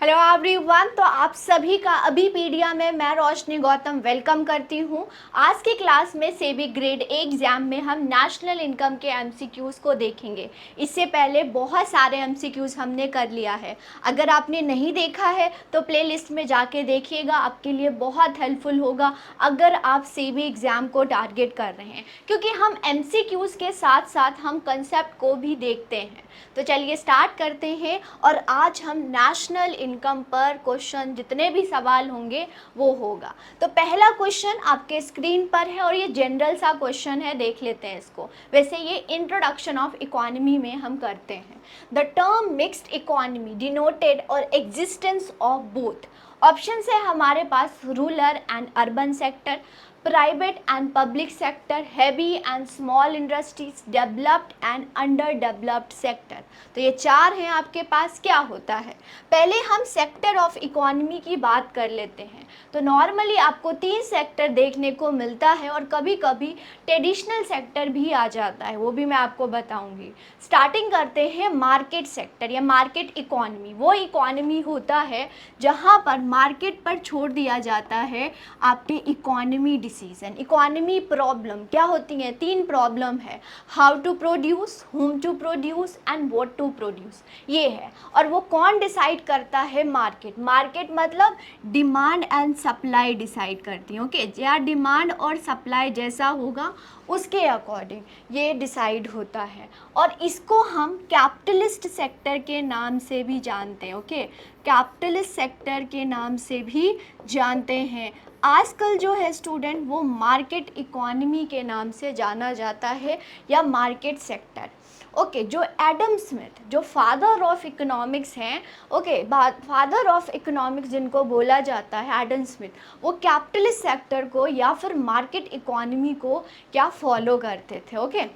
Hello everyone. तो आप सभी का अभीपीडिया में मैं रोशनी गौतम वेलकम करती हूँ। आज की क्लास में सेबी ग्रेड ए एग्ज़ाम में हम नेशनल इनकम के एमसीक्यूज़ को देखेंगे। इससे पहले बहुत सारे एमसीक्यूज़ हमने कर लिया है। अगर आपने नहीं देखा है तो प्लेलिस्ट में जाके देखिएगा, आपके लिए बहुत हेल्पफुल होगा अगर आप सेबी एग्ज़ाम को टारगेट कर रहे हैं, क्योंकि हम एमसीक्यूज़ के साथ साथ हम कंसेप्ट को भी देखते हैं। तो चलिए स्टार्ट करते हैं। और आज हम नेशनल इनकम पर क्वेश्चन जितने भी सवाल होंगे वो होगा। तो पहला क्वेश्चन आपके स्क्रीन पर है और ये जनरल सा क्वेश्चन है, देख लेते हैं इसको। वैसे ये इंट्रोडक्शन ऑफ इकोनॉमी में हम करते हैं। The term mixed economy denoted और एग्जिस्टेंस ऑफ बोथ। ऑप्शन है हमारे पास rural and urban sector, private and public sector, heavy and small industries, developed and underdeveloped sector. तो ये चार हैं आपके पास। क्या होता है, पहले हम सेक्टर ऑफ इकोनॉमी की बात कर लेते हैं। तो नॉर्मली आपको तीन सेक्टर देखने को मिलता है और कभी कभी ट्रेडिशनल सेक्टर भी आ जाता है, वो भी मैं आपको बताऊंगी। स्टार्टिंग करते हैं मार्केट सेक्टर या मार्केट इकोनॉमी। वो इकोनॉमी होता है जहाँ पर मार्केट पर छोड़ दिया जाता है आपके इकोनॉमी डिसीजन। इकोनॉमी प्रॉब्लम क्या होती हैं, तीन प्रॉब्लम है, how to produce, whom to produce and what to produce, ये है। और वो कौन डिसाइड करता है, मार्केट। मार्केट मतलब डिमांड एंड सप्लाई डिसाइड करती है। ओके, या डिमांड और सप्लाई जैसा होगा उसके अकॉर्डिंग ये डिसाइड होता है। और इसको हम कैपिटलिस्ट सेक्टर के नाम से भी जानते हैं। ओके, कैपिटलिस्ट सेक्टर के नाम से भी जानते हैं। आजकल जो है स्टूडेंट वो मार्केट इकोनॉमी के नाम से जाना जाता है या मार्केट सेक्टर। ओके, जो एडम स्मिथ जो फादर ऑफ इकोनॉमिक्स हैं, ओके, फादर ऑफ इकोनॉमिक्स जिनको बोला जाता है एडम स्मिथ, वो कैपिटलिस्ट सेक्टर को या फिर मार्केट इकोनॉमी को क्या फॉलो करते थे। ओके,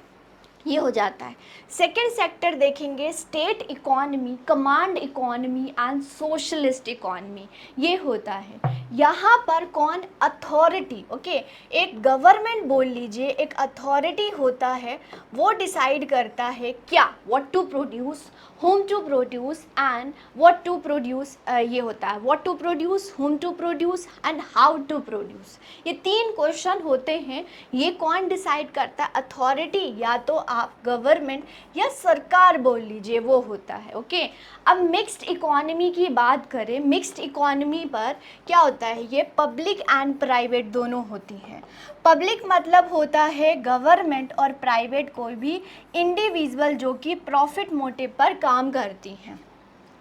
ये हो जाता है। सेकेंड सेक्टर देखेंगे, state economy, command economy and socialist economy, ये होता है। यहाँ पर कौन, अथॉरिटी। ओके, एक गवर्नमेंट बोल लीजिए, एक अथॉरिटी होता है, वो डिसाइड करता है क्या, what to produce, whom to produce and what to produce. ये होता है what to produce, whom to produce and how to produce. ये तीन क्वेश्चन होते हैं। ये कौन डिसाइड करता है, अथॉरिटी या तो आप गवर्नमेंट या सरकार बोल लीजिए, वो होता है। ओके, अब मिक्स्ड इकोनॉमी की बात करें। मिक्स्ड इकोनॉमी पर क्या होता है, ये पब्लिक एंड प्राइवेट दोनों होती हैं। पब्लिक मतलब होता है गवर्नमेंट और प्राइवेट कोई भी इंडिविजुअल जो कि प्रॉफिट मोटिव पर काम करती हैं,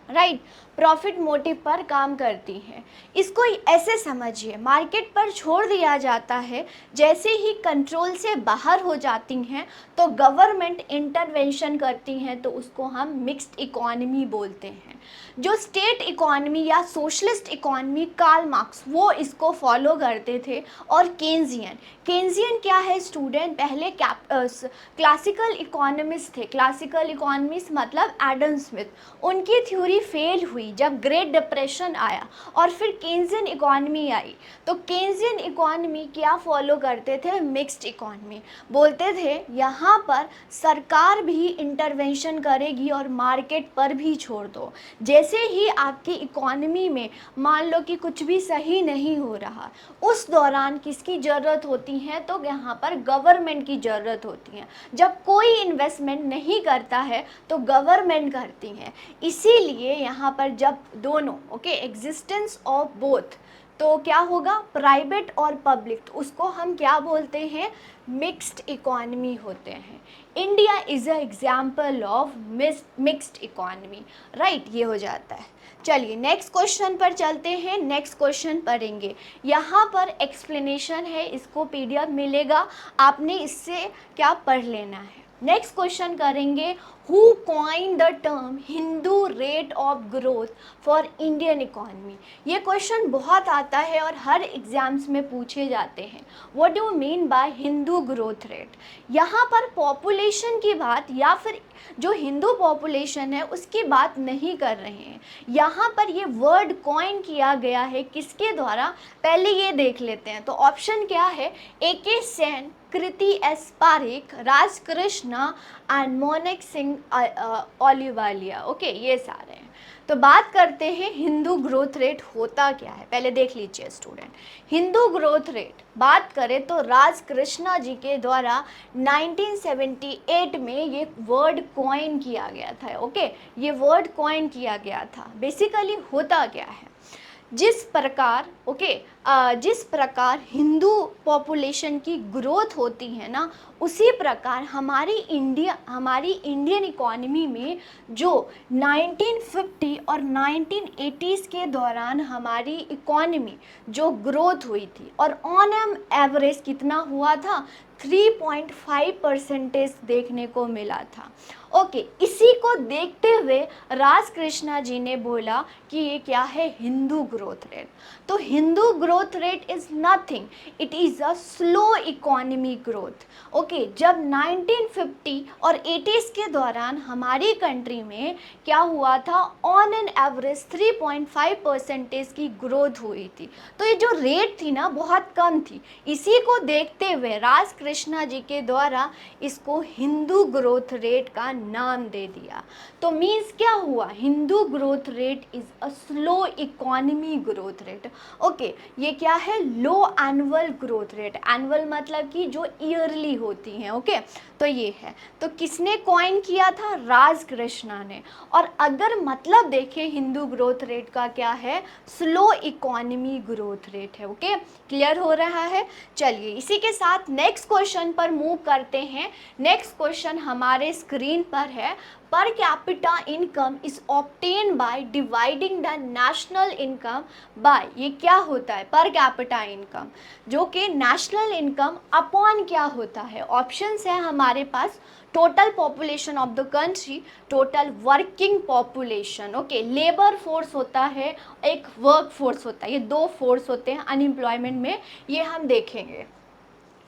राइट, प्रॉफिट मोटिव पर काम करती हैं। इसको ऐसे समझिए, मार्केट पर छोड़ दिया जाता है, जैसे ही कंट्रोल से बाहर हो जाती हैं तो गवर्नमेंट इंटरवेंशन करती हैं, तो उसको हम मिक्स्ड इकोनॉमी बोलते हैं। जो स्टेट इकोनॉमी या सोशलिस्ट इकोनॉमी, कार्ल मार्क्स वो इसको फॉलो करते थे। और केन्जियन, केन्जियन क्या है स्टूडेंट, पहले क्लासिकल इकोनॉमिस्ट थे। क्लासिकल इकोनॉमिस्ट मतलब एडम स्मिथ, उनकी थ्योरी फेल हुई जब ग्रेट डिप्रेशन आया और फिर केन्जियन इकोनॉमी आई। तो केन्जियन इकोनॉमी क्या फॉलो करते थे, मिक्स्ड इकोनॉमी। बोलते थे यहाँ पर सरकार भी इंटरवेंशन करेगी और मार्केट पर भी छोड़ दो। जैसे ही आपकी इकोनॉमी में मान लो कि कुछ भी सही नहीं हो रहा, उस दौरान किसकी ज़रूरत होती है, तो यहाँ पर गवर्नमेंट की ज़रूरत होती है। जब कोई इन्वेस्टमेंट नहीं करता है तो गवर्नमेंट करती है। इसीलिए यहाँ पर जब दोनों, ओके, एग्जिस्टेंस ऑफ बोथ, तो क्या होगा, प्राइवेट और पब्लिक, तो उसको हम क्या बोलते हैं, मिक्स्ड इकोनॉमी होते हैं। India is a example of mixed economy, right, ये हो जाता है। चलिए नेक्स्ट क्वेश्चन पर चलते हैं। नेक्स्ट क्वेश्चन पढ़ेंगे, यहाँ पर एक्सप्लेनेशन है, इसको पीडीएफ मिलेगा, आपने इससे क्या पढ़ लेना है। नेक्स्ट क्वेश्चन करेंगे, who coin the term Hindu rate of growth for Indian economy. ये क्वेश्चन बहुत आता है और हर एग्जाम्स में पूछे जाते हैं। What do mean bye Hindu growth rate. यहाँ पर पॉपुलेशन की बात या फिर जो हिंदू पॉपुलेशन है उसकी बात नहीं कर रहे हैं। यहाँ पर ये वर्ड कॉइन किया गया है, किसके द्वारा, पहले ये देख लेते हैं। तो ऑप्शन क्या है, A K Sen, Kriti S Parekh, Rajkrishna and Montek Singh इन ऑलिवालिया। ओके, ये सारे हैं। तो बात करते हैं हिंदू ग्रोथ रेट होता क्या है, पहले देख लीजिए स्टूडेंट। हिंदू ग्रोथ रेट बात करें तो राजकृष्णा जी के द्वारा 1978 में ये वर्ड कॉइन किया गया था। ओके, ये वर्ड कॉइन किया गया था। बेसिकली होता क्या है, जिस प्रकार हिंदू पॉपुलेशन की ग्रोथ होती है ना, उसी प्रकार हमारी इंडियन इकॉनमी में जो 1950 और 1980s के दौरान हमारी इकॉनमी जो ग्रोथ हुई थी, और ऑन एवरेज कितना हुआ था, 3.5% देखने को मिला था। ओके, इसी को देखते हुए राजकृष्णा जी ने बोला कि ये क्या है, हिंदू ग्रोथ रेट। तो Hindu growth rate is nothing, it is a slow economy growth. Okay, जब 1950 और 80s के दौरान हमारी कंट्री में क्या हुआ था, ऑन एन एवरेज 3.5% की ग्रोथ हुई थी। तो ये जो रेट थी ना, बहुत कम थी। इसी को देखते हुए राजकृष्णा जी के द्वारा इसको हिंदू ग्रोथ रेट का नाम दे दिया। तो मीन्स क्या हुआ, Hindu growth rate is a slow economy growth rate. Okay, ये क्या है, लो एनुअल ग्रोथ रेट। एनुअल मतलब कि जो ईयरली होती हैं। ओके, तो ये है। तो किसने कॉइन किया था, राजकृष्णा ने। और अगर मतलब देखें हिंदू ग्रोथ रेट का क्या है, स्लो इकोनॉमी ग्रोथ रेट है। ओके, क्लियर हो रहा है। चलिए इसी के साथ नेक्स्ट क्वेश्चन पर मूव करते हैं। नेक्स्ट क्वेश्चन हमारे स्क्रीन पर है, पर capita income is obtain by dividing the national income by. ये क्या होता है, पर कैपिटा इनकम, जो कि नेशनल इनकम अपॉन क्या होता है। ऑप्शंस है हमारे पास, total population of the country, total working population. Okay, labour force होता है, एक वर्क फोर्स होता है, ये दो फोर्स होते हैं अनएम्प्लॉयमेंट में, ये हम देखेंगे।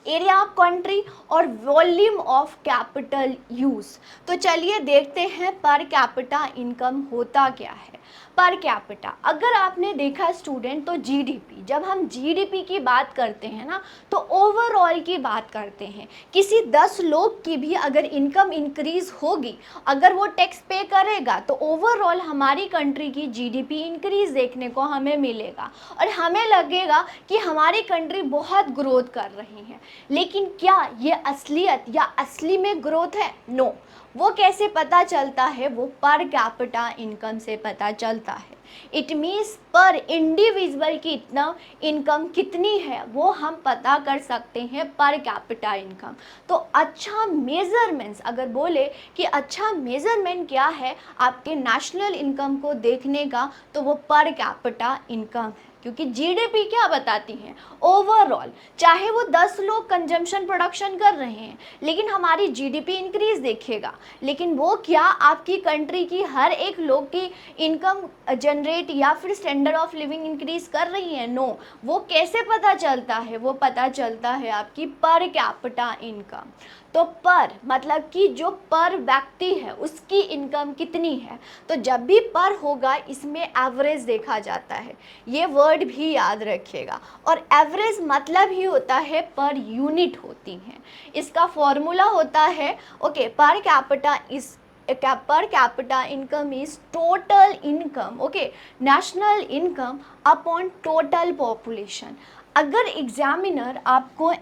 एरिया ऑफ कंट्री और वॉल्यूम ऑफ कैपिटल यूज। तो चलिए देखते हैं पर कैपिटा इनकम होता क्या है। पर कैपिटा, अगर आपने देखा स्टूडेंट, तो जीडीपी, जब हम जीडीपी की बात करते हैं ना, तो ओवरऑल की बात करते हैं। किसी 10 लोग की भी अगर इनकम इंक्रीज होगी, अगर वो टैक्स पे करेगा, तो ओवरऑल हमारी कंट्री की जीडीपी इंक्रीज देखने को हमें मिलेगा, और हमें लगेगा कि हमारी कंट्री बहुत ग्रोथ कर रही है। लेकिन क्या ये असलियत या असली में ग्रोथ है? नो। वो कैसे पता चलता है? वो पर कैपिटा इनकम से पता चलता है। इट मीन्स पर इंडिविजुअल की इतना इनकम कितनी है वो हम पता कर सकते हैं पर कैपिटा इनकम। तो अच्छा मेजरमेंट्स, अगर बोले कि अच्छा मेजरमेंट क्या है आपके नेशनल इनकम को देखने का, तो वो पर कैपिटा इनकम है। क्योंकि जीडीपी क्या बताती है, ओवरऑल, चाहे वो 10 लोग कंजम्पशन प्रोडक्शन कर रहे हैं, लेकिन हमारी जीडीपी इंक्रीज देखेगा। लेकिन वो क्या आपकी कंट्री की हर एक लोग की इनकम जनरेट या फिर स्टैंडर्ड ऑफ लिविंग इंक्रीज कर रही है? नो। वो कैसे पता चलता है? वो पता चलता है आपकी पर कैपिटा इनकम। तो पर मतलब कि जो पर व्यक्ति है उसकी इनकम कितनी है। तो जब भी पर होगा इसमें एवरेज देखा जाता है, ये वर्ड भी याद रखिएगा। और एवरेज मतलब ही होता है पर यूनिट होती है। इसका फॉर्मूला होता है, okay, per capita is per capita income is total income, okay, national income upon total population. अगर एग्जामिनर आपको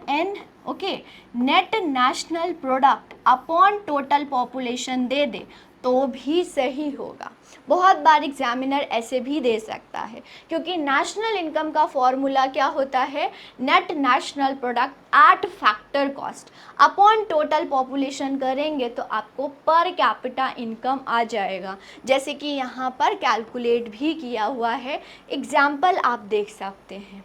net national product upon total population दे दे तो भी सही होगा। बहुत बार एग्जामिनर ऐसे भी दे सकता है, क्योंकि नेशनल इनकम का फॉर्मूला क्या होता है, net national product at factor cost upon total population करेंगे तो आपको पर कैपिटा इनकम आ जाएगा। जैसे कि यहाँ पर कैलकुलेट भी किया हुआ है, एग्जाम्पल आप देख सकते हैं।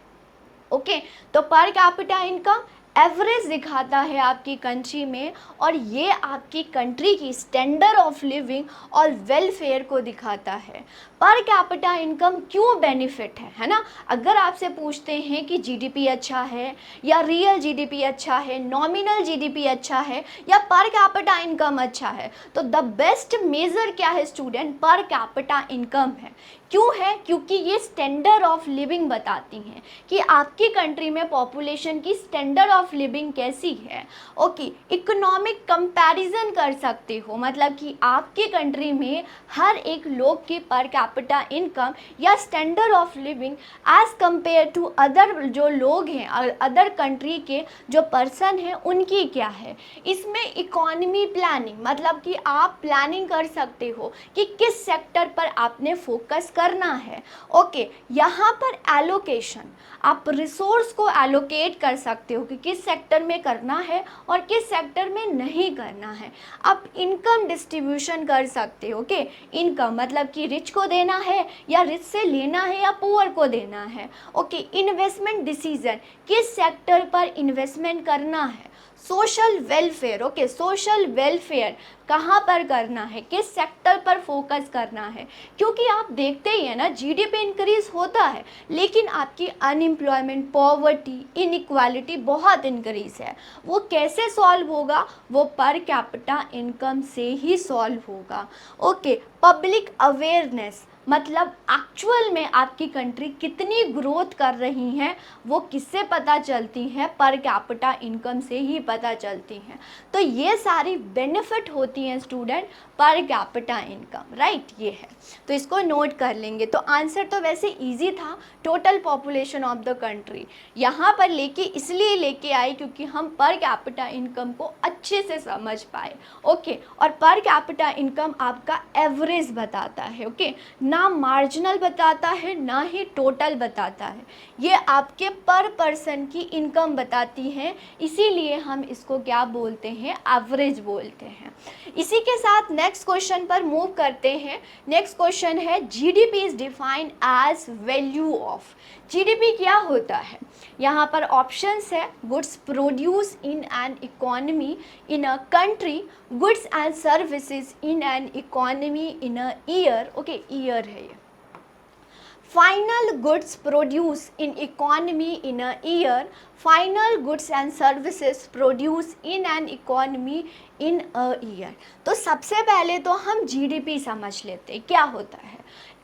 ओके, तो पर कैपिटा इनकम एवरेज दिखाता है आपकी कंट्री में, और ये आपकी कंट्री की स्टैंडर्ड ऑफ लिविंग और वेलफेयर को दिखाता है। पर कैपिटा इनकम क्यों बेनिफिट है ना। अगर आपसे पूछते हैं कि जीडीपी अच्छा है या रियल जीडीपी अच्छा है, नॉमिनल जीडीपी अच्छा है या पर कैपिटा इनकम अच्छा है, तो द बेस्ट मेजर क्या है स्टूडेंट, पर कैपिटा इनकम है। क्यों है, क्योंकि ये स्टैंडर्ड ऑफ लिविंग बताती हैं कि आपकी कंट्री में पॉपुलेशन की स्टैंडर्ड ऑफ लिविंग कैसी है। ओके, इकोनॉमिक कंपैरिजन कर सकते हो, मतलब कि आपकी कंट्री में हर एक लोग की पर कैपिटा इनकम या standard of living as compare to other जो लोग हैं अदर कंट्री के जो पर्सन हैं उनकी क्या है। इसमें इकोनॉमी प्लानिंग, मतलब कि आप प्लानिंग कर सकते हो कि किस सेक्टर पर आपने फोकस करना है। ओके, यहाँ पर एलोकेशन, आप रिसोर्स को एलोकेट कर सकते हो कि किस सेक्टर में करना है और किस सेक्टर में नहीं करना है। आप इनकम डिस्ट्रीब्यूशन कर सकते हो। ओके, इनकम मतलब कि रिच को देना है या रिच से लेना है या पुअर को देना है। ओके, इन्वेस्टमेंट डिसीजन, किस सेक्टर पर इन्वेस्टमेंट करना है। Social welfare, okay, social welfare कहाँ पर करना है, किस सेक्टर पर फोकस करना है। क्योंकि आप देखते ही हैं ना, जीडीपी इंक्रीज होता है लेकिन आपकी अनएम्प्लॉयमेंट, पॉवर्टी, इनइक्वालिटी बहुत इंक्रीज है। वो कैसे सॉल्व होगा, वो पर कैपिटा इनकम से ही सॉल्व होगा। ओके, पब्लिक अवेयरनेस, मतलब एक्चुअल में आपकी कंट्री कितनी ग्रोथ कर रही हैं वो किससे पता चलती है, पर कैपिटा इनकम से ही पता चलती हैं। तो ये सारी बेनिफिट होती हैं स्टूडेंट पर कैपिटा इनकम, राइट, ये है। तो इसको नोट कर लेंगे। तो आंसर तो वैसे इजी था, total population of the country. यहाँ पर इसलिए लेके आए क्योंकि हम पर कैपिटा इनकम को अच्छे से समझ पाए। ओके, और पर कैपिटा इनकम आपका एवरेज बताता है। ओके, ना मार्जिनल बताता है ना ही टोटल बताता है, ये आपके पर पर्सन की इनकम बताती है, इसीलिए हम इसको क्या बोलते हैं, एवरेज बोलते हैं। इसी के साथ नेक्स्ट क्वेश्चन पर मूव करते हैं। नेक्स्ट क्वेश्चन है, GDP is defined as value of. GDP क्या होता है, यहाँ पर ऑप्शंस है, goods produce in an economy in a country, goods and services in an economy in a year. Okay, year है ये। Final goods produce in economy in a year, final goods and services produce in an economy in a year. तो सबसे पहले तो हम GDP समझ लेते हैं क्या होता है।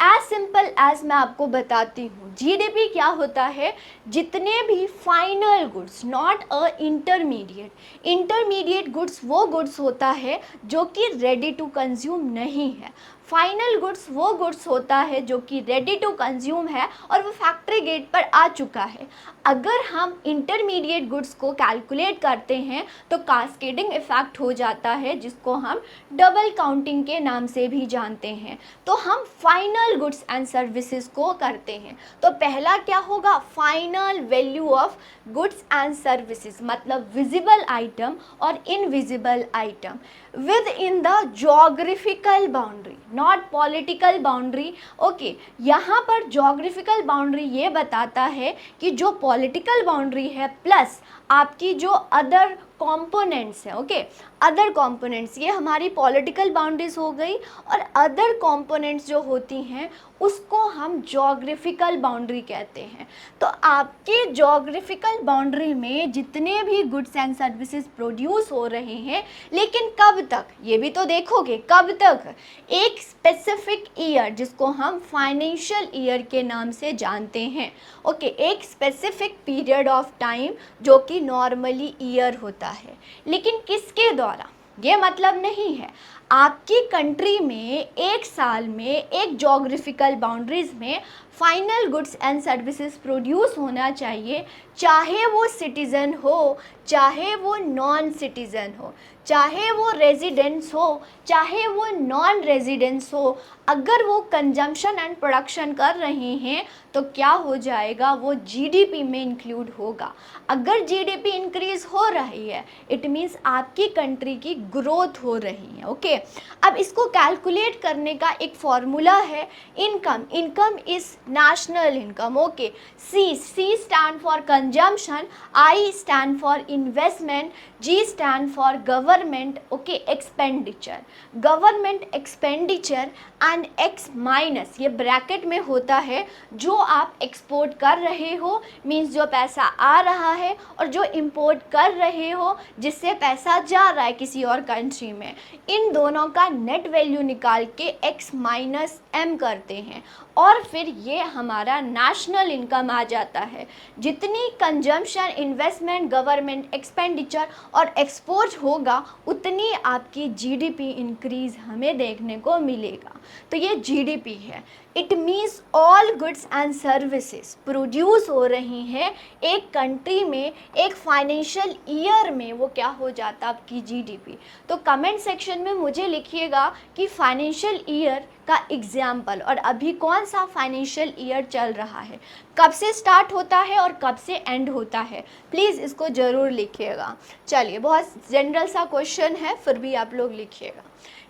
एज सिंपल एज मैं आपको बताती हूँ, जीडीपी क्या होता है, जितने भी final goods, not a intermediate, intermediate goods वो गुड्स होता है जो कि रेडी टू कंज्यूम नहीं है। फाइनल गुड्स वो गुड्स होता है जो कि रेडी टू कंज्यूम है और वो फैक्ट्री गेट पर आ चुका है। अगर हम इंटरमीडिएट गुड्स को कैलकुलेट करते हैं तो कास्केडिंग इफेक्ट हो जाता है, जिसको हम डबल काउंटिंग के नाम से भी जानते हैं। तो हम फाइनल गुड्स एंड सर्विसेज को करते हैं। तो पहला क्या होगा, final value of goods and services, मतलब विजिबल आइटम और invisible item with in the geographical boundary, not political boundary. Okay, यहाँ पर जोग्राफिकल बाउंड्री ये बताता है कि जो पॉलिटिकल बाउंड्री है प्लस आपकी जो अदर कॉम्पोनेंट्स हैं। ओके, अदर कॉम्पोनेंट्स, ये हमारी पॉलिटिकल बाउंड्रीज हो गई, और अदर कॉम्पोनेंट्स जो होती हैं उसको हम जोग्राफिकल बाउंड्री कहते हैं। तो आपकी जोग्राफिकल बाउंड्री में जितने भी गुड्स एंड सर्विसेज प्रोड्यूस हो रहे हैं, लेकिन कब तक, ये भी तो देखोगे कब तक, एक स्पेसिफिक ईयर जिसको हम फाइनेंशियल ईयर के नाम से जानते हैं। ओके, एक स्पेसिफिक पीरियड ऑफ टाइम जो कि नॉर्मली ईयर होता है, लेकिन किसके द्वारा, ये मतलब नहीं है आपकी कंट्री में एक साल में एक जोग्राफिकल बाउंड्रीज में final goods and services produce होना चाहिए, चाहे वो सिटीज़न हो, चाहे वो नॉन सिटीज़न हो, चाहे वो रेजिडेंट्स हो, चाहे वो नॉन रेजिडेंट्स हो। अगर वो कंजम्पशन एंड प्रोडक्शन कर रहे हैं तो क्या हो जाएगा, वो जीडीपी में इंक्लूड होगा। अगर जीडीपी इंक्रीज हो रही है, इट मीन्स आपकी कंट्री की ग्रोथ हो रही है। ओके, अब इसको कैलकुलेट करने का एक फॉर्मूला है income. Income is national income. Okay, C stand for consumption, I stand for investment, G stand for government, okay, expenditure. Government expenditure and X minus, ये ब्रैकेट में होता है जो आप एक्सपोर्ट कर रहे हो, मीन्स जो पैसा आ रहा है, और जो इंपोर्ट कर रहे हो जिससे पैसा जा रहा है किसी और कंट्री में, इन दोनों का नेट वैल्यू निकाल के x माइनस एम करते हैं और फिर ये हमारा नेशनल इनकम आ जाता है। जितनी कंजम्पशन, इन्वेस्टमेंट, गवर्नमेंट एक्सपेंडिचर और एक्सपोर्ट होगा उतनी आपकी जीडीपी इंक्रीज हमें देखने को मिलेगा। तो ये जीडीपी है। It means all goods and services produce हो रही हैं एक कंट्री में एक फाइनेंशियल ईयर में, वो क्या हो जाता है आपकी जीडीपी। तो कमेंट सेक्शन में मुझे लिखिएगा कि फाइनेंशियल ईयर का एग्जाम्पल, और अभी कौन सा फाइनेंशियल ईयर चल रहा है, कब से स्टार्ट होता है और कब से एंड होता है, प्लीज़ इसको ज़रूर लिखिएगा। चलिए, बहुत जनरल सा क्वेश्चन है, फिर भी आप लोग लिखिएगा।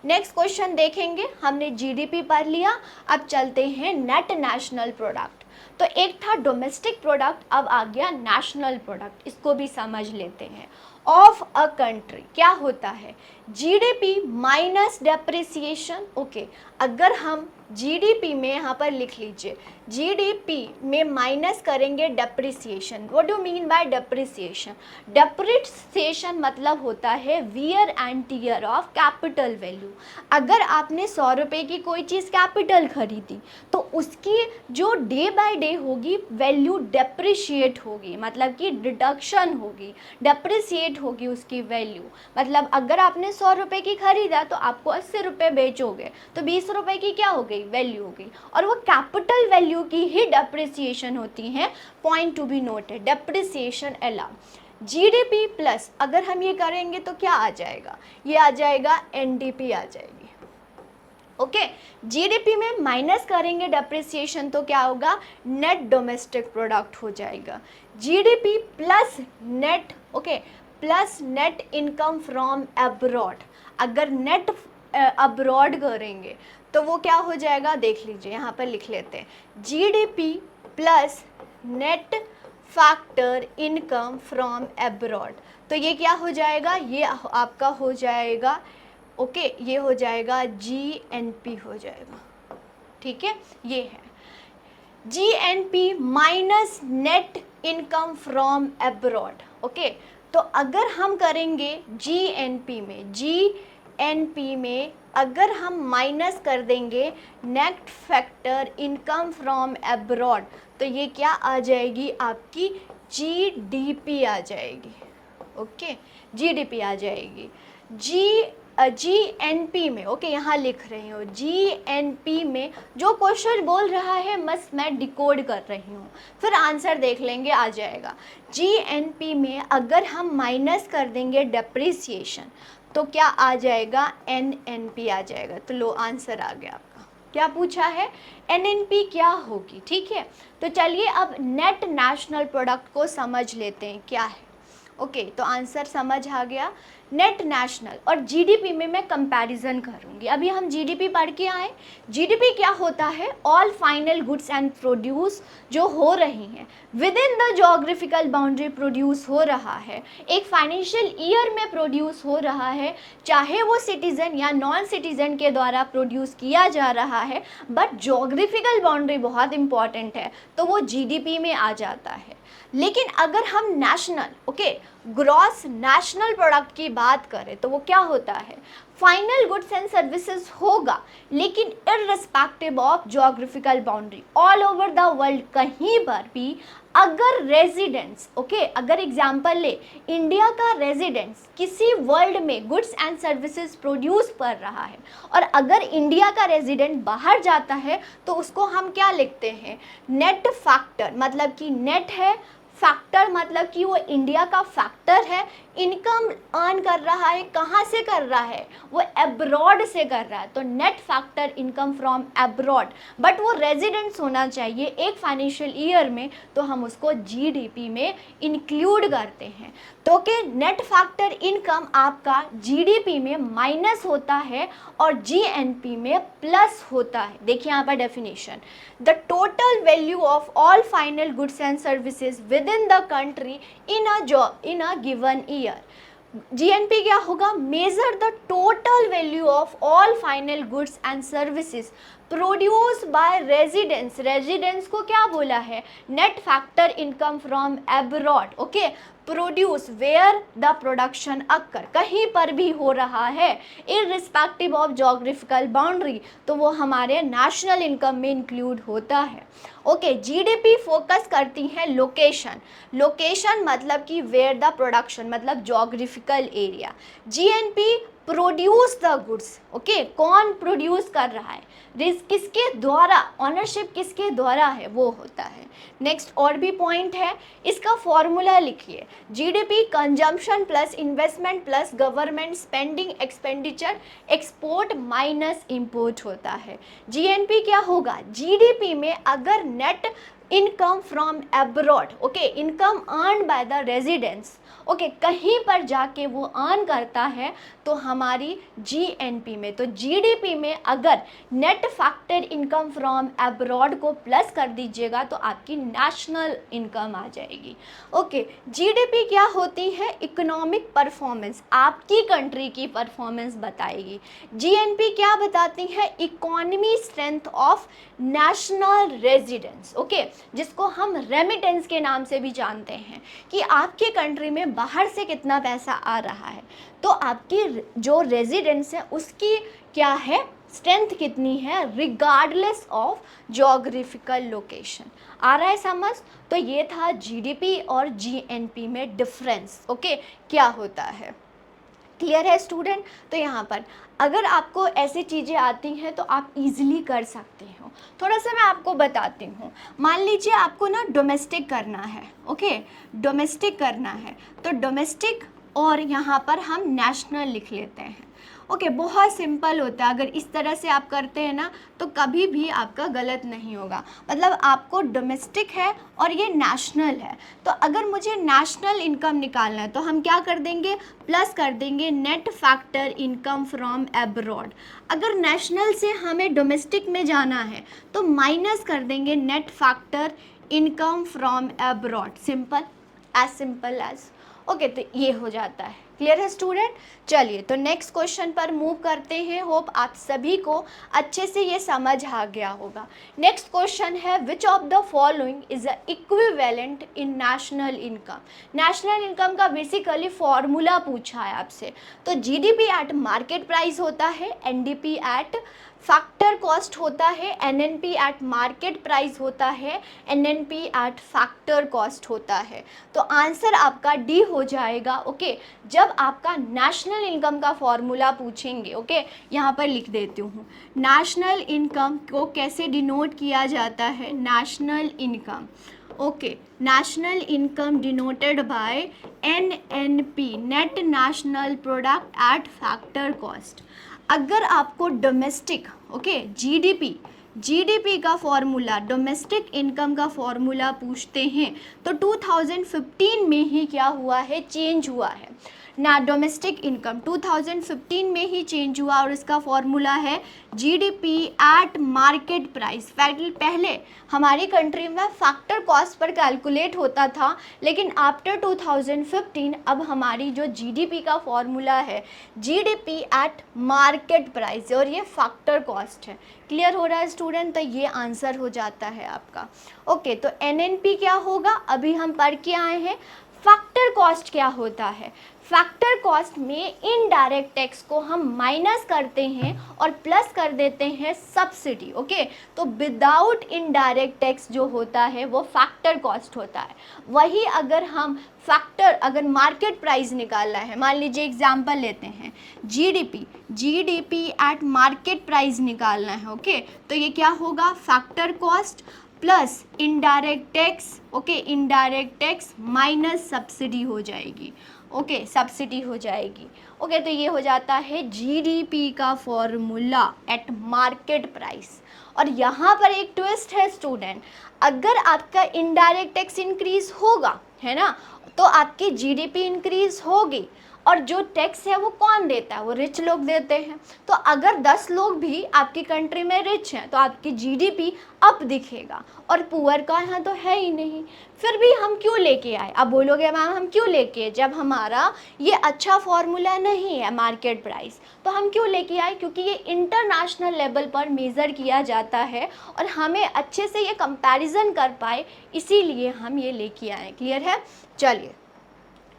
नेक्स्ट क्वेश्चन देखेंगे। हमने जीडीपी पढ़ लिया, अब चलते हैं नेट नेशनल प्रोडक्ट। तो एक था डोमेस्टिक प्रोडक्ट, अब आ गया नेशनल प्रोडक्ट, इसको भी समझ लेते हैं। ऑफ अ कंट्री क्या होता है, जीडीपी माइनस डेप्रिसिएशन। ओके, अगर हम जीडीपी में यहाँ पर लिख लीजिए, जीडीपी में माइनस करेंगे depreciation. What do mean by depreciation? Depreciation मतलब होता है wear and tear of capital value. अगर आपने 100 रुपये की कोई चीज़ कैपिटल खरीदी तो उसकी जो डे बाय डे होगी वैल्यू डेप्रिशिएट होगी, मतलब कि डिडक्शन होगी, डेप्रिसिएट होगी उसकी वैल्यू। मतलब अगर आपने 100 रुपये की खरीदा तो आपको 80 रुपये बेचोगे तो 20 रुपये की क्या हो गई, वैल्यू हो गई, और वो कैपिटल वैल्यू की ही डेप्रिसिएशन होती है। Point to be noted, depreciation allow. GDP plus अगर हम ये करेंगे तो क्या आ जाएगा, ये आ जाएगा एनडीपी आ जाएगी। ओके, जीडीपी में माइनस करेंगे डेप्रिसिएशन तो क्या होगा, नेट डोमेस्टिक प्रोडक्ट हो जाएगा। GDP plus net, okay, plus net income from abroad. अगर नेट अब्रॉड करेंगे तो वो क्या हो जाएगा, देख लीजिए, यहाँ पर लिख लेते हैं, GDP plus net factor income from abroad. तो ये क्या हो जाएगा, ये आपका हो जाएगा, ओके, ये हो जाएगा जीएनपी हो जाएगा। ठीक है, ये है GNP minus net income from abroad. Okay, तो अगर हम करेंगे जीएनपी में अगर हम माइनस कर देंगे net factor income from abroad तो ये क्या आ जाएगी, आपकी जीडीपी आ जाएगी। ओके, जीडीपी आ जाएगी। जीएनपी में, ओके, यहाँ लिख रही हूँ, जीएनपी में जो क्वेश्चन बोल रहा है मस्त मैं डिकोड कर रही हूँ, फिर आंसर देख लेंगे, आ जाएगा। जीएनपी में अगर हम माइनस कर देंगे डेप्रिसिएशन तो क्या आ जाएगा, एनएनपी आ जाएगा। तो लो, आंसर आ गया आपका। क्या पूछा है, एनएनपी क्या होगी। ठीक है, तो चलिए अब नेट नेशनल प्रोडक्ट को समझ लेते हैं क्या है। ओके, तो आंसर समझ आ गया। नेट नेशनल और जीडीपी में मैं कंपैरिजन करूंगी। अभी हम जीडीपी पढ़ के आए। जीडीपी क्या होता है, all final goods and produce जो हो रही हैं with in the geographical boundary produce हो रहा है, एक फाइनेंशियल ईयर में प्रोड्यूस हो रहा है, चाहे वो सिटीजन या नॉन सिटीजन के द्वारा प्रोड्यूस किया जा रहा है, बट जोग्राफिकल बाउंड्री बहुत इंपॉर्टेंट है तो वो जीडीपी में आ जाता है। लेकिन अगर हम national, okay, gross national product की बात करें तो वो क्या होता है, फाइनल गुड्स एंड सर्विसेज होगा, लेकिन irrespective of geographical boundary, all over the world कहीं पर भी अगर रेजिडेंट्स, ओके, अगर एग्जांपल ले, इंडिया का रेजिडेंट्स किसी वर्ल्ड में गुड्स एंड सर्विसेज प्रोड्यूस कर रहा है और अगर इंडिया का रेजिडेंट बाहर जाता है तो उसको हम क्या लिखते हैं, नेट फैक्टर, मतलब कि नेट है, फैक्टर मतलब कि वो इंडिया का फैक्टर है, इनकम अर्न कर रहा है, कहाँ से कर रहा है, वो एब्रॉड से कर रहा है, तो net factor income from abroad, but वो रेजिडेंस होना चाहिए एक फाइनेंशियल ईयर में, तो हम उसको जीडीपी में इंक्लूड करते हैं। तो कि नेट फैक्टर इनकम आपका जीडीपी में माइनस होता है और जीएनपी में प्लस होता है। देखिए यहाँ पर definition, the total value of all final goods and services within the country in a given year. GNP क्या होगा, measure the total value of all final goods and services produce by residents. Residents को क्या बोला है, net factor income from abroad. Okay, produce where the production occur, कहीं पर भी हो रहा है इररिस्पेक्टिव ऑफ जोग्राफिकल बाउंड्री, तो वो हमारे नेशनल इनकम में इंक्लूड होता है। ओके, जीडीपी फोकस करती है लोकेशन, लोकेशन मतलब कि वेयर द प्रोडक्शन मतलब geographical area. GNP produce the goods. Okay, कौन प्रोड्यूस कर रहा है, किसके द्वारा, ऑनरशिप किसके द्वारा है, वो होता है। नेक्स्ट और भी पॉइंट है, इसका फॉर्मूला लिखिए, GDP consumption plus investment plus government spending expenditure export minus import होता है। जीएनपी क्या होगा, जीडीपी में अगर net income from abroad, okay, income earn by the residence, okay, कहीं पर जाके वो अर्न करता है, तो हमारी जीएनपी में, तो जीडीपी में अगर net factor income from abroad को प्लस कर दीजिएगा तो आपकी नेशनल इनकम आ जाएगी। ओके, जीडीपी क्या होती है, इकोनॉमिक परफॉर्मेंस, आपकी कंट्री की परफॉर्मेंस बताएगी। जीएनपी क्या बताती है, economy strength of national residence, okay, जिसको हम रेमिटेंस के नाम से भी जानते हैं, कि आपके कंट्री में बाहर से कितना पैसा आ रहा है, तो आपकी जो रेजिडेंस है उसकी क्या है, स्ट्रेंथ कितनी है, रिगार्डलेस ऑफ जोग्राफिकल लोकेशन। आ रहा है समझ? तो ये था जीडीपी और जीएनपी में डिफरेंस। ओके, क्या होता है, क्लियर है स्टूडेंट? तो यहाँ पर अगर आपको ऐसी चीज़ें आती हैं तो आप इजीली कर सकते हो। थोड़ा सा मैं आपको बताती हूँ। मान लीजिए आपको ना डोमेस्टिक करना है, ओके, डोमेस्टिक करना है, तो डोमेस्टिक और यहाँ पर हम नेशनल लिख लेते हैं। ओके, बहुत सिंपल होता है। अगर इस तरह से आप करते हैं ना तो कभी भी आपका गलत नहीं होगा। मतलब आपको डोमेस्टिक है और ये नेशनल है, तो अगर मुझे नेशनल इनकम निकालना है तो हम क्या कर देंगे, प्लस कर देंगे net factor income from abroad. अगर नेशनल से हमें डोमेस्टिक में जाना है तो माइनस कर देंगे net factor income from abroad. Simple as okay, तो ये हो जाता है। क्लियर है स्टूडेंट? चलिए तो नेक्स्ट क्वेश्चन पर मूव करते हैं। होप आप सभी को अच्छे से ये समझ आ गया होगा। नेक्स्ट क्वेश्चन है, which of the following is a equivalent in national income. National income का बेसिकली फॉर्मूला पूछा है आपसे। तो जीडीपी एट मार्केट प्राइस होता है, एनडीपी एट फैक्टर कॉस्ट होता है, एनएनपी एट मार्केट प्राइस होता है, एनएनपी एट फैक्टर कॉस्ट होता है। तो आंसर आपका डी हो जाएगा। ओके, जब आपका नेशनल इनकम का फॉर्मूला पूछेंगे, ओके, यहाँ पर लिख देती हूँ, नेशनल इनकम को कैसे डिनोट किया जाता है, national income, okay, national income denoted by NNP, net national product at factor cost. अगर आपको डोमेस्टिक, ओके, जीडीपी का फॉर्मूला, डोमेस्टिक इनकम का फॉर्मूला पूछते हैं तो 2015 में ही क्या हुआ है, चेंज हुआ है ना। डोमेस्टिक इनकम 2015 में ही चेंज हुआ और इसका फॉर्मूला है जीडीपी एट मार्केट प्राइस। पहले हमारी कंट्री में फैक्टर कॉस्ट पर कैलकुलेट होता था, लेकिन आफ्टर 2015 अब हमारी जो जीडीपी का फॉर्मूला है जीडीपी एट मार्केट प्राइस, और ये फैक्टर कॉस्ट है। क्लियर हो रहा है स्टूडेंट? तो ये आंसर हो जाता है आपका। ओके, तो एनएनपी क्या होगा, अभी हम पढ़ के आए हैं। फैक्टर कॉस्ट क्या होता है, फैक्टर कॉस्ट में इनडायरेक्ट टैक्स को हम माइनस करते हैं और प्लस कर देते हैं सब्सिडी। ओके, तो विदाउट इनडायरेक्ट टैक्स जो होता है वो फैक्टर कॉस्ट होता है। वही अगर हम फैक्टर, अगर मार्केट प्राइस निकालना है, मान लीजिए एग्जांपल लेते हैं, जीडीपी एट मार्केट प्राइस निकालना है, ओके, तो ये क्या होगा, factor cost plus indirect tax, okay, indirect tax minus subsidy हो जाएगी, ओके, सब्सिडी हो जाएगी, ओके। तो ये हो जाता है जीडीपी का फॉर्मूला एट मार्केट प्राइस। और यहाँ पर एक ट्विस्ट है स्टूडेंट, अगर आपका इनडायरेक्ट टैक्स इंक्रीज होगा, है ना, तो आपकी जीडीपी इंक्रीज होगी। और जो टैक्स है वो कौन देता है, वो रिच लोग देते हैं। तो अगर 10 लोग भी आपकी कंट्री में रिच हैं तो आपकी जीडीपी अप दिखेगा, और पुअर का यहाँ तो है ही नहीं। फिर भी हम क्यों लेके आए, अब बोलोगे मैम हम क्यों लेके आए, जब हमारा ये अच्छा फॉर्मूला नहीं है मार्केट प्राइस, तो हम क्यों लेके आए, क्योंकि ये इंटरनेशनल लेवल पर मेज़र किया जाता है और हमें अच्छे से ये कंपैरिजन कर पाए, इसीलिए हम ये लेके आए। क्लियर है? चलिए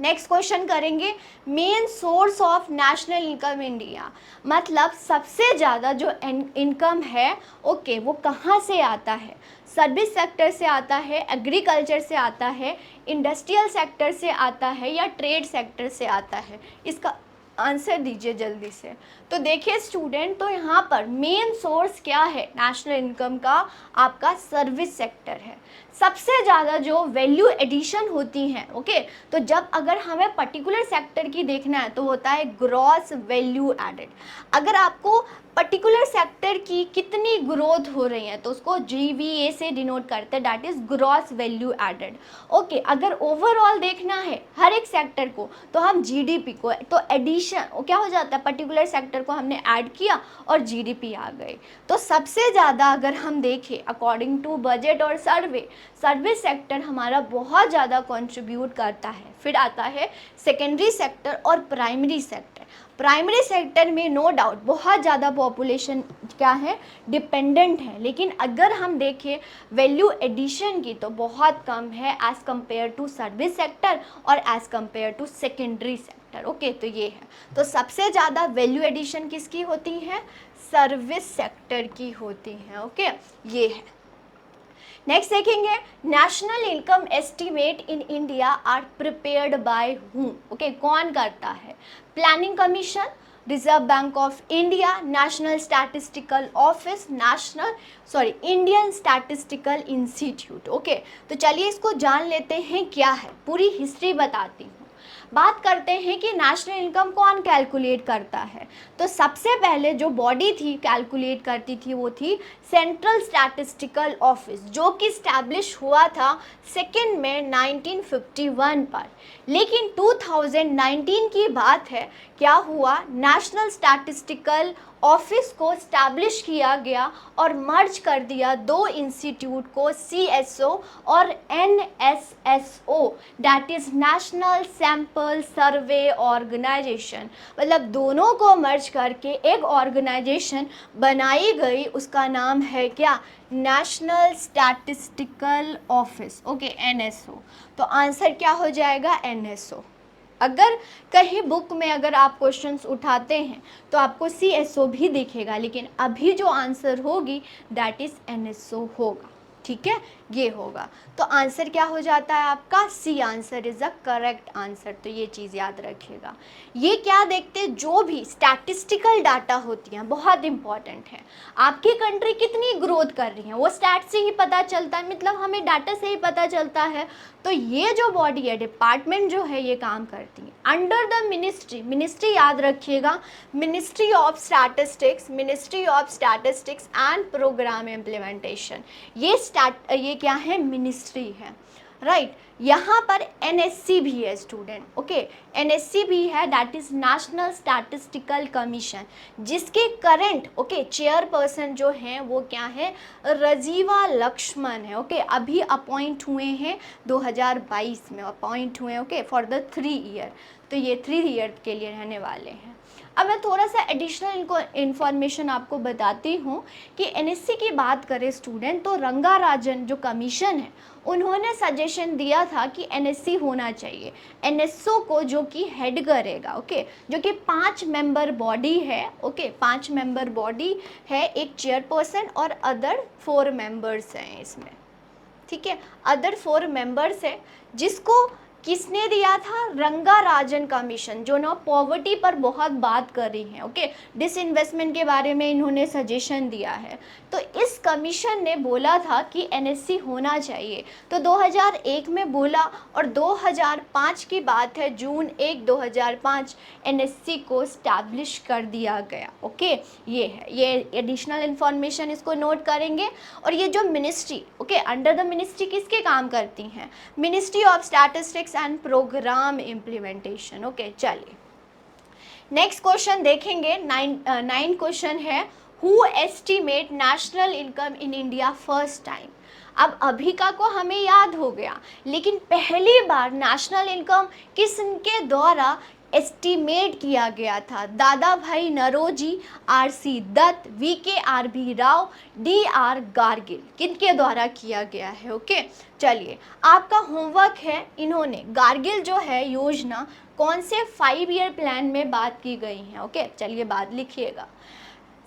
नेक्स्ट क्वेश्चन करेंगे। Main source of national income India, मतलब सबसे ज़्यादा जो इनकम है, ओके, वो कहाँ से आता है? सर्विस सेक्टर से आता है, एग्रीकल्चर से आता है, इंडस्ट्रियल सेक्टर से आता है, या ट्रेड सेक्टर से आता है? इसका आंसर दीजिए जल्दी से। तो देखिए स्टूडेंट, तो यहाँ पर मेन सोर्स क्या है नेशनल इनकम का? आपका सर्विस सेक्टर है। सबसे ज़्यादा जो वैल्यू एडिशन होती हैं, ओके, तो जब अगर हमें पर्टिकुलर सेक्टर की देखना है तो होता है ग्रॉस वैल्यू एडेड। अगर आपको पर्टिकुलर सेक्टर की कितनी ग्रोथ हो रही है तो उसको GVA से डिनोट करते हैं, that is gross value added. Okay, अगर ओवरऑल देखना है हर एक सेक्टर को तो हम GDP को, तो एडिशन क्या हो जाता है, पर्टिकुलर सेक्टर को हमने ऐड किया और GDP आ गई। तो सबसे ज़्यादा अगर हम देखें अकॉर्डिंग टू बजट और सर्वे, सर्विस सेक्टर हमारा बहुत ज़्यादा कंट्रीब्यूट करता है। फिर आता है सेकेंडरी सेक्टर और प्राइमरी सेक्टर। प्राइमरी सेक्टर में नो डाउट बहुत ज़्यादा पॉपुलेशन क्या है, डिपेंडेंट है, लेकिन अगर हम देखें वैल्यू एडिशन की तो बहुत कम है as compare to service sector और as compare to secondary sector. Okay, तो ये है, तो सबसे ज़्यादा वैल्यू एडिशन किसकी होती है? सर्विस सेक्टर की होती है। ओके, ये है। नेक्स्ट देखेंगे, national income estimate in India are prepared by whom? Okay, कौन करता है? Planning commission, reserve bank of India, national statistical office, Indian statistical institute. Okay, तो चलिए इसको जान लेते हैं क्या है, पूरी हिस्ट्री बताती हूँ। बात करते हैं कि नेशनल इनकम कौन कैलकुलेट करता है, तो सबसे पहले जो बॉडी थी कैलकुलेट करती थी वो थी सेंट्रल स्टैटिस्टिकल ऑफिस, जो कि स्टैब्लिश हुआ था 2 मई 1951 पर। लेकिन 2019 की बात है, क्या हुआ, नेशनल स्टैटिस्टिकल ऑफिस को स्टैब्लिश किया गया और मर्ज कर दिया दो इंस्टीट्यूट को, CSO और NSSO, that is national sample survey organisation. मतलब दोनों को मर्ज करके एक ऑर्गेनाइजेशन बनाई गई, उसका नाम है क्या? National statistical office. Okay, NSO। तो आंसर क्या हो जाएगा? NSO। अगर कहीं बुक में अगर आप क्वेश्चंस उठाते हैं तो आपको CSO भी दिखेगा, लेकिन अभी जो आंसर होगी दैट इज़ NSO होगा। ठीक है, ये होगा। तो आंसर क्या हो जाता है आपका? C answer is the correct answer. तो ये चीज़ याद रखिएगा। ये क्या देखते हैं, जो भी स्टैटिस्टिकल डाटा होती हैं बहुत इंपॉर्टेंट है। आपकी कंट्री कितनी ग्रोथ कर रही है वो स्टैट से ही पता चलता है, मतलब हमें डाटा से ही पता चलता है। तो ये जो बॉडी है, डिपार्टमेंट जो है, ये काम करती है अंडर द मिनिस्ट्री। मिनिस्ट्री याद रखिएगा, ministry of statistics, ministry of statistics and program implementation. ये क्या है? मिनिस्ट्री है, राइट। यहाँ पर NSC भी है स्टूडेंट। ओके, NSC भी है, that is national statistical commission, जिसके करंट चेयरपर्सन जो हैं वो क्या है? रजीवा लक्ष्मण है। ओके, अभी अपॉइंट हुए हैं 2022 में अपॉइंट हुए हैं, ओके, फॉर द 3 ईयर। तो ये 3 ईयर के लिए रहने वाले हैं। अब मैं थोड़ा सा एडिशनल इन्फॉर्मेशन आपको बताती हूँ कि NSC की बात करें स्टूडेंट, तो रंगाराजन जो कमीशन है उन्होंने सजेशन दिया था कि NSC होना चाहिए। NSO को जो कि हेड करेगा, ओके, जो कि 5 मेंबर बॉडी है। ओके, 5 मेंबर बॉडी है, एक चेयरपर्सन और अदर 4 मेंबर्स हैं इसमें। ठीक है, अदर 4 मेंबर्स है, जिसको किसने दिया था? रंगाराजन कमीशन, जो ना पॉवर्टी पर बहुत बात कर रही है। ओके, डिसइन्वेस्टमेंट के बारे में इन्होंने सजेशन दिया है। तो इस कमीशन ने बोला था कि एनएससी होना चाहिए, तो 2001 में बोला और 2005 की बात है, जून 1 2005 एनएससी को स्टैब्लिश कर दिया गया। ओके, ये है, ये एडिशनल इन्फॉर्मेशन इसको नोट करेंगे। और ये जो ministry, okay, under the ministry किसके काम करती हैं? Ministry of statistics and program implementation. Okay, चलिए नेक्स्ट क्वेश्चन देखेंगे। नाइन क्वेश्चन है, who estimate national income in India first time. अब अभी का को हमें याद हो गया, लेकिन पहली बार नेशनल इनकम किसके द्वारा एस्टिमेट किया गया था? Dadabhai Naoroji, R C. Dutt, V.K.R.B. Rao, D.R. Gadgil, किनके द्वारा किया गया है? ओके, चलिए आपका होमवर्क है, इन्होंने गार्गिल जो है योजना कौन से 5 ईयर प्लान में बात की गई है? ओके, चलिए बात लिखिएगा।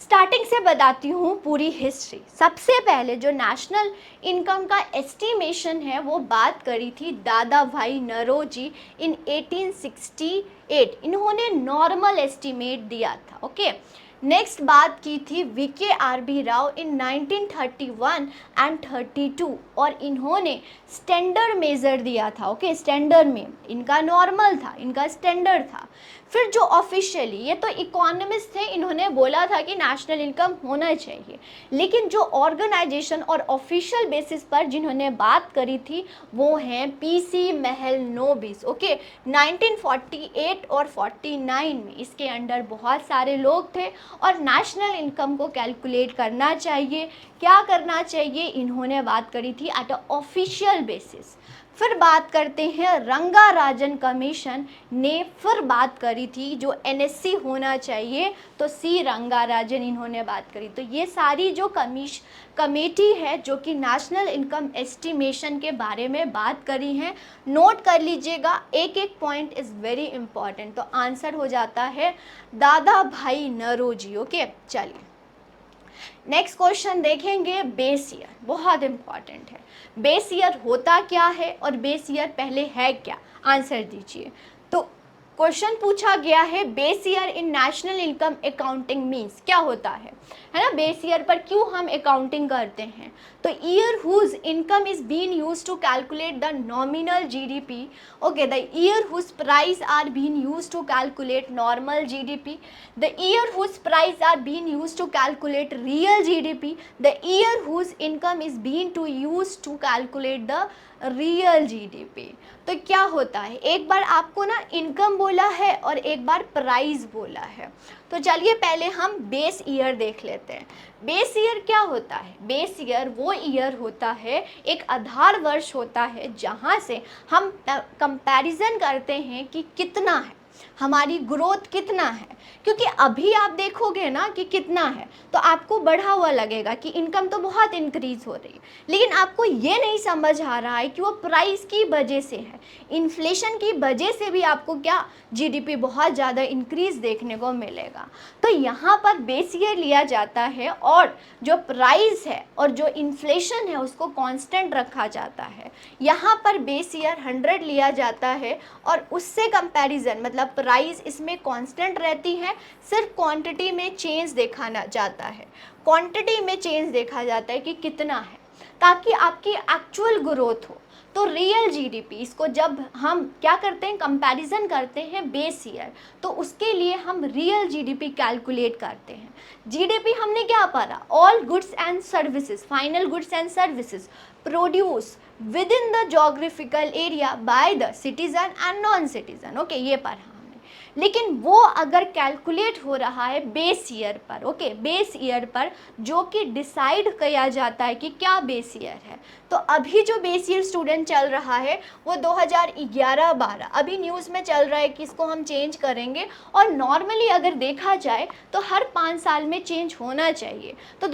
स्टार्टिंग से बताती हूँ पूरी हिस्ट्री। सबसे पहले जो नेशनल इनकम का एस्टिमेशन है वो बात करी थी दादा भाई नरोजी इन 1868। इन्होंने नॉर्मल एस्टिमेट दिया था। ओके, नेक्स्ट बात की थी V.K.R.B. राव इन 1931 एंड 32 और इन्होंने स्टैंडर्ड मेज़र दिया था। ओके, स्टैंडर्ड में इनका नॉर्मल था, इनका स्टैंडर्ड था। फिर जो ऑफिशियली, ये तो इकोनॉमिस्ट थे, इन्होंने बोला था कि नेशनल इनकम होना चाहिए, लेकिन जो ऑर्गेनाइजेशन और ऑफिशियल बेसिस पर जिन्होंने बात करी थी वो हैं P.C. महलनोबिस। ओके, 1948 और 49 में इसके अंडर बहुत सारे लोग थे और नेशनल इनकम को कैलकुलेट करना चाहिए, क्या करना चाहिए, इन्होंने बात करी थी एट अ ऑफिशियल बेसिस। फिर बात करते हैं, रंगाराजन कमीशन ने फिर बात करी थी जो एनएससी होना चाहिए, तो सी रंगाराजन इन्होंने बात करी। तो ये सारी जो कमेटी है जो कि नेशनल इनकम एस्टिमेशन के बारे में बात करी है, नोट कर लीजिएगा, एक एक पॉइंट इज़ वेरी इंपॉर्टेंट। तो आंसर हो जाता है दादा भाई नरोजी। ओके, चलिए नेक्स्ट क्वेश्चन देखेंगे। बेस ईयर बहुत इंपॉर्टेंट है। बेस ईयर होता क्या है और बेस ईयर पहले है क्या? आंसर दीजिए। तो क्वेश्चन पूछा गया है, base year in national income accounting means क्या होता है ना? बेस ईयर पर क्यों हम अकाउंटिंग करते हैं? तो year whose income is been use to calculate the nominal GDP. Okay, the year whose price are been use to calculate normal GDP, the year whose price are been use to calculate real GDP, the year whose income is been to use to calculate the real GDP. तो क्या होता है, एक बार आपको ना income बोला है और एक बार प्राइस बोला है। तो चलिए पहले हम बेस ईयर देख लेते हैं। बेस ईयर क्या होता है? बेस ईयर वो ईयर होता है, एक आधार वर्ष होता है जहाँ से हम कंपैरिजन करते हैं कि कितना है, हमारी ग्रोथ कितना है। क्योंकि अभी आप देखोगे ना कि कितना है तो आपको बढ़ा हुआ लगेगा कि इनकम तो बहुत इंक्रीज हो रही है, लेकिन आपको ये नहीं समझ आ रहा है कि वो प्राइस की वजह से है, इन्फ्लेशन की वजह से भी आपको क्या जीडीपी बहुत ज़्यादा इंक्रीज देखने को मिलेगा। तो यहाँ पर बेस ईयर लिया जाता है और जो प्राइस है और जो इन्फ्लेशन है उसको कांस्टेंट रखा जाता है। यहाँ पर बेस ईयर 100 लिया जाता है और उससे कंपैरिजन मतलब प्राइस इसमें कांस्टेंट रहती है, सिर्फ क्वांटिटी में चेंज देखा जाता है। क्वांटिटी में चेंज देखा जाता है कि कितना है, ताकि आपकी एक्चुअल ग्रोथ हो। तो रियल जीडीपी, इसको जब हम क्या करते हैं, कंपैरिजन करते हैं बेस ईयर, तो उसके लिए हम रियल जीडीपी कैलकुलेट करते हैं। जीडीपी हमने क्या पढ़ा? All goods and services, final goods and services produce with in the geographical area by the citizen and non citizen. Okay, ये पढ़ा हमने। लेकिन वो अगर कैलकुलेट हो रहा है बेस ईयर पर, ओके, बेस ईयर पर, जो कि डिसाइड किया जाता है कि क्या बेस ईयर है। तो अभी जो बेस ईयर स्टूडेंट चल रहा है वो 2011-12 अभी न्यूज़ में चल रहा है कि इसको हम चेंज करेंगे, और नॉर्मली अगर देखा जाए तो हर 5 साल में चेंज होना चाहिए। तो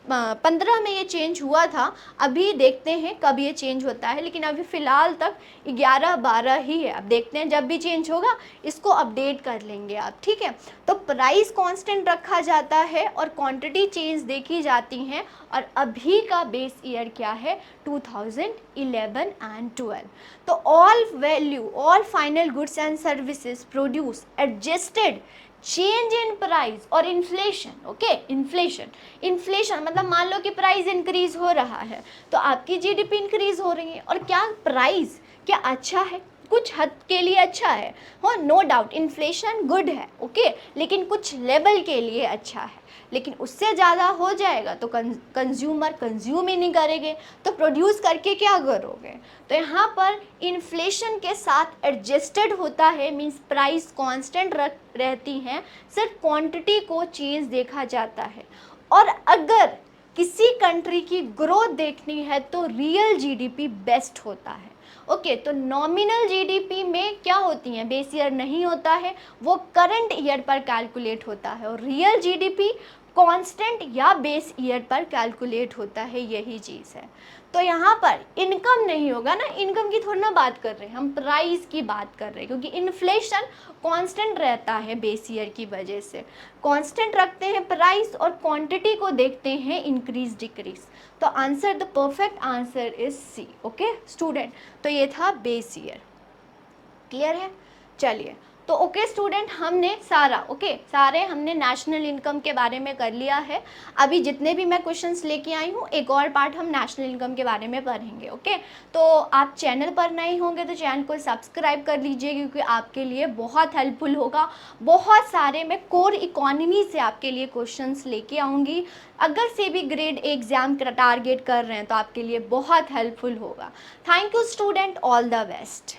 2015 में ये चेंज हुआ था। अभी देखते हैं कब ये चेंज होता है, लेकिन अभी फ़िलहाल तक 11-12 ही है। अब देखते हैं जब भी चेंज होगा इसको अपडेट कर लेंगे आप, ठीक है। तो प्राइस कांस्टेंट रखा जाता है और क्वांटिटी चेंज देखी जाती हैं। और अभी का बेस ईयर क्या है? 2011 एंड 12। तो all final goods and services produce adjusted change in price और इन्फ्लेशन। ओके, इन्फ्लेशन मतलब मान लो कि प्राइस इंक्रीज हो रहा है तो आपकी जीडीपी इंक्रीज हो रही है। और क्या प्राइस क्या अच्छा है? कुछ हद के लिए अच्छा है, हो नो डाउट इन्फ्लेशन गुड है, ओके, लेकिन कुछ लेवल के लिए अच्छा है। लेकिन उससे ज़्यादा हो जाएगा तो कंज्यूमर कंज्यूम ही नहीं करेंगे, तो प्रोड्यूस करके क्या करोगे? तो यहाँ पर इन्फ्लेशन के साथ एडजस्टेड होता है, मीन्स प्राइस कांस्टेंट रहती हैं, सिर्फ क्वांटिटी को चेंज देखा जाता है। और अगर किसी कंट्री की ग्रोथ देखनी है तो रियल जीडीपी बेस्ट होता है। ओके, तो नॉमिनल जीडीपी में क्या होती हैं? बेस ईयर नहीं होता है, वो करंट ईयर पर कैलकुलेट होता है। और रियल जीडीपी कांस्टेंट या बेस ईयर पर कैलकुलेट होता है, यही चीज़ है। तो यहाँ पर इनकम नहीं होगा ना, इनकम की थोड़ी ना बात कर रहे हैं हम, प्राइस की बात कर रहे हैं, क्योंकि इन्फ्लेशन कांस्टेंट रहता है बेस ईयर की वजह से। कांस्टेंट रखते हैं प्राइस और क्वांटिटी को देखते हैं इंक्रीज डिक्रीज। तो answer, the perfect answer is C. Okay student, तो ये था बेस ईयर। क्लियर है? चलिए, तो ओके स्टूडेंट, हमने सारे हमने नेशनल इनकम के बारे में कर लिया है। अभी जितने भी मैं क्वेश्चंस लेके आई हूँ, एक और पार्ट हम नेशनल इनकम के बारे में पढ़ेंगे। ओके, तो आप चैनल पर नए होंगे तो चैनल को सब्सक्राइब कर लीजिए, क्योंकि आपके लिए बहुत हेल्पफुल होगा। बहुत सारे मैं कोर इकोनॉमी से आपके लिए क्वेश्चंस लेके आऊँगी। अगर से भी ग्रेड एग्जाम का टारगेट कर रहे हैं तो आपके लिए बहुत हेल्पफुल होगा। Thank you student, all the best.